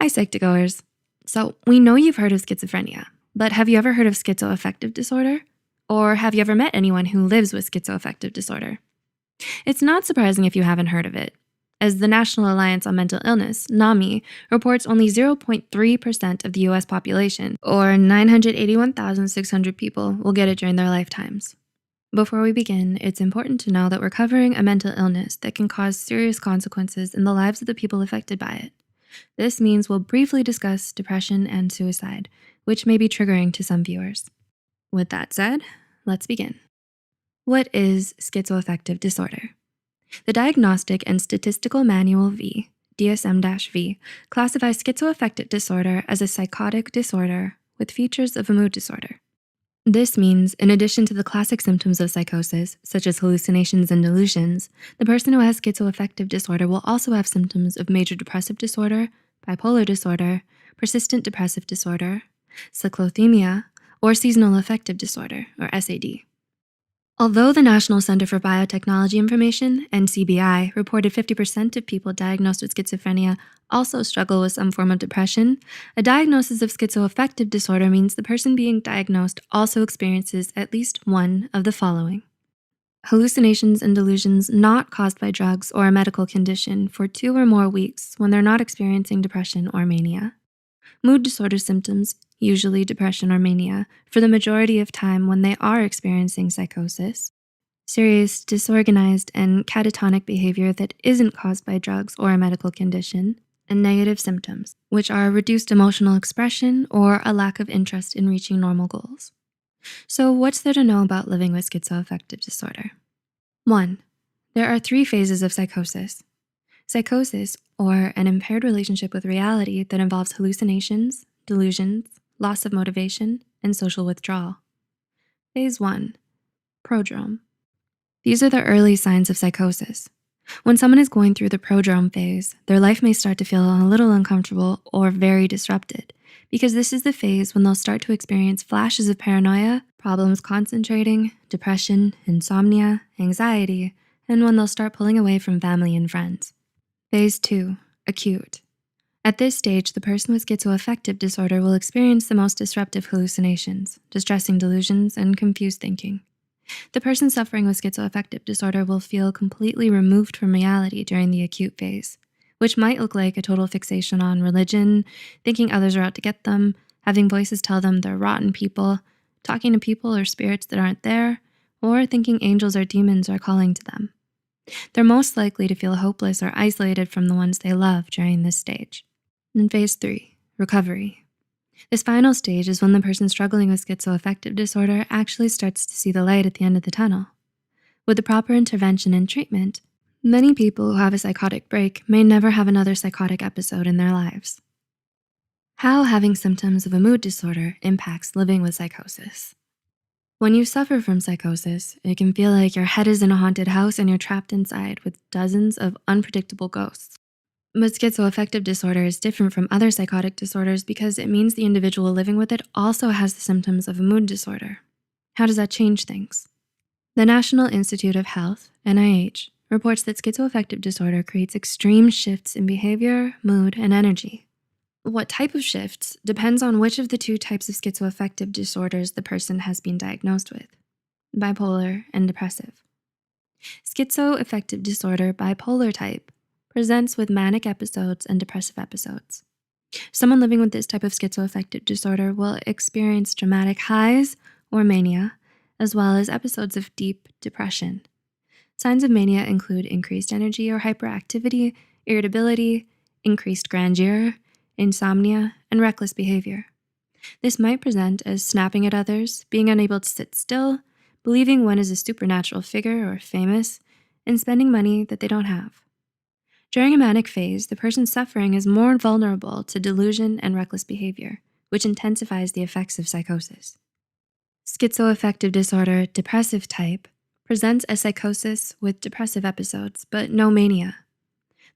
Hi, Psych2Goers. So we know you've heard of schizophrenia, but have you ever heard of schizoaffective disorder? Or have you ever met anyone who lives with schizoaffective disorder? It's not surprising if you haven't heard of it, as the National Alliance on Mental Illness, NAMI, reports only 0.3% of the US population, or 981,600 people, will get it during their lifetimes. Before we begin, it's important to know that we're covering a mental illness that can cause serious consequences in the lives of the people affected by it. This means we'll briefly discuss depression and suicide, which may be triggering to some viewers. With that said, let's begin. What is schizoaffective disorder? The Diagnostic and Statistical Manual V, DSM-V, classifies schizoaffective disorder as a psychotic disorder with features of a mood disorder. This means, in addition to the classic symptoms of psychosis, such as hallucinations and delusions, the person who has schizoaffective disorder will also have symptoms of major depressive disorder, bipolar disorder, persistent depressive disorder, cyclothymia, or seasonal affective disorder, or SAD. Although the National Center for Biotechnology Information, NCBI, reported 50% of people diagnosed with schizophrenia also struggle with some form of depression, a diagnosis of schizoaffective disorder means the person being diagnosed also experiences at least one of the following: hallucinations and delusions not caused by drugs or a medical condition for 2 or more weeks when they're not experiencing depression or mania. Mood disorder symptoms, usually depression or mania, for the majority of time when they are experiencing psychosis. Serious, disorganized, and catatonic behavior that isn't caused by drugs or a medical condition. And negative symptoms, which are reduced emotional expression or a lack of interest in reaching normal goals. So what's there to know about living with schizoaffective disorder? 1. There are 3 phases of psychosis. Psychosis, or an impaired relationship with reality that involves hallucinations, delusions, loss of motivation, and social withdrawal. Phase 1, prodrome. These are the early signs of psychosis. When someone is going through the prodrome phase, their life may start to feel a little uncomfortable or very disrupted, because this is the phase when they'll start to experience flashes of paranoia, problems concentrating, depression, insomnia, anxiety, and when they'll start pulling away from family and friends. Phase 2, acute. At this stage, the person with schizoaffective disorder will experience the most disruptive hallucinations, distressing delusions, and confused thinking. The person suffering with schizoaffective disorder will feel completely removed from reality during the acute phase, which might look like a total fixation on religion, thinking others are out to get them, having voices tell them they're rotten people, talking to people or spirits that aren't there, or thinking angels or demons are calling to them. They're most likely to feel hopeless or isolated from the ones they love during this stage. In phase 3, recovery. This final stage is when the person struggling with schizoaffective disorder actually starts to see the light at the end of the tunnel. With the proper intervention and treatment, many people who have a psychotic break may never have another psychotic episode in their lives. How having symptoms of a mood disorder impacts living with psychosis. When you suffer from psychosis, it can feel like your head is in a haunted house and you're trapped inside with dozens of unpredictable ghosts. But schizoaffective disorder is different from other psychotic disorders because it means the individual living with it also has the symptoms of a mood disorder. How does that change things? The National Institute of Health, NIH, reports that schizoaffective disorder creates extreme shifts in behavior, mood, and energy. What type of shifts depends on which of the 2 types of schizoaffective disorders the person has been diagnosed with: bipolar and depressive. Schizoaffective disorder bipolar type presents with manic episodes and depressive episodes. Someone living with this type of schizoaffective disorder will experience dramatic highs or mania, as well as episodes of deep depression. Signs of mania include increased energy or hyperactivity, irritability, increased grandeur, insomnia, and reckless behavior. This might present as snapping at others, being unable to sit still, believing one is a supernatural figure or famous, and spending money that they don't have. During a manic phase, the person suffering is more vulnerable to delusion and reckless behavior, which intensifies the effects of psychosis. Schizoaffective disorder depressive type presents as psychosis with depressive episodes, but no mania.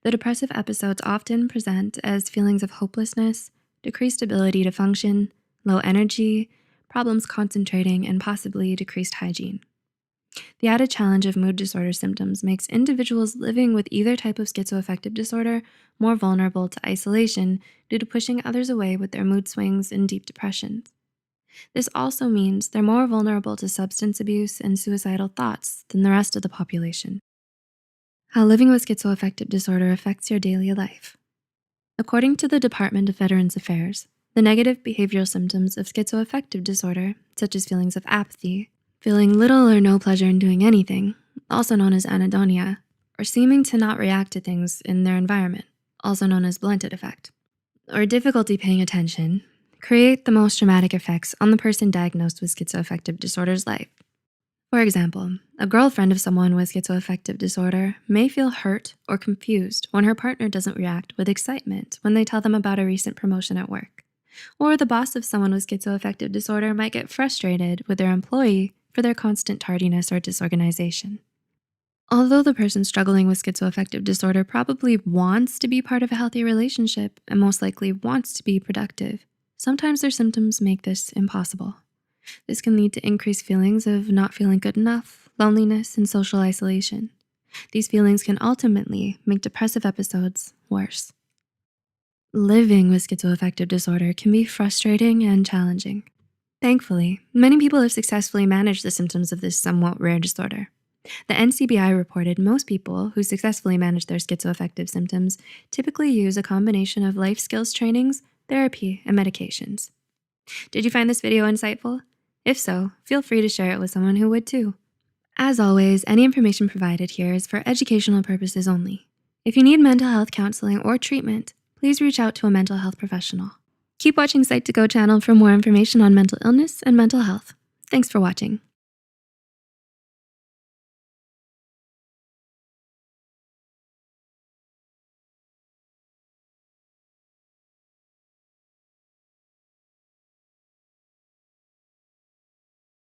The depressive episodes often present as feelings of hopelessness, decreased ability to function, low energy, problems concentrating, and possibly decreased hygiene. The added challenge of mood disorder symptoms makes individuals living with either type of schizoaffective disorder more vulnerable to isolation due to pushing others away with their mood swings and deep depressions. This also means they're more vulnerable to substance abuse and suicidal thoughts than the rest of the population. How living with schizoaffective disorder affects your daily life. According to the Department of Veterans Affairs, the negative behavioral symptoms of schizoaffective disorder, such as feelings of apathy, feeling little or no pleasure in doing anything, also known as anhedonia, or seeming to not react to things in their environment, also known as blunted affect, or difficulty paying attention, create the most dramatic effects on the person diagnosed with schizoaffective disorder's life. For example, a girlfriend of someone with schizoaffective disorder may feel hurt or confused when her partner doesn't react with excitement when they tell them about a recent promotion at work. Or the boss of someone with schizoaffective disorder might get frustrated with their employee for their constant tardiness or disorganization. Although the person struggling with schizoaffective disorder probably wants to be part of a healthy relationship and most likely wants to be productive, sometimes their symptoms make this impossible. This can lead to increased feelings of not feeling good enough, loneliness, and social isolation. These feelings can ultimately make depressive episodes worse. Living with schizoaffective disorder can be frustrating and challenging. Thankfully, many people have successfully managed the symptoms of this somewhat rare disorder. The NCBI reported most people who successfully manage their schizoaffective symptoms typically use a combination of life skills trainings, therapy, and medications. Did you find this video insightful? If so, feel free to share it with someone who would too. As always, any information provided here is for educational purposes only. If you need mental health counseling or treatment, please reach out to a mental health professional. Keep watching Psych2Go channel for more information on mental illness and mental health. Thanks for watching.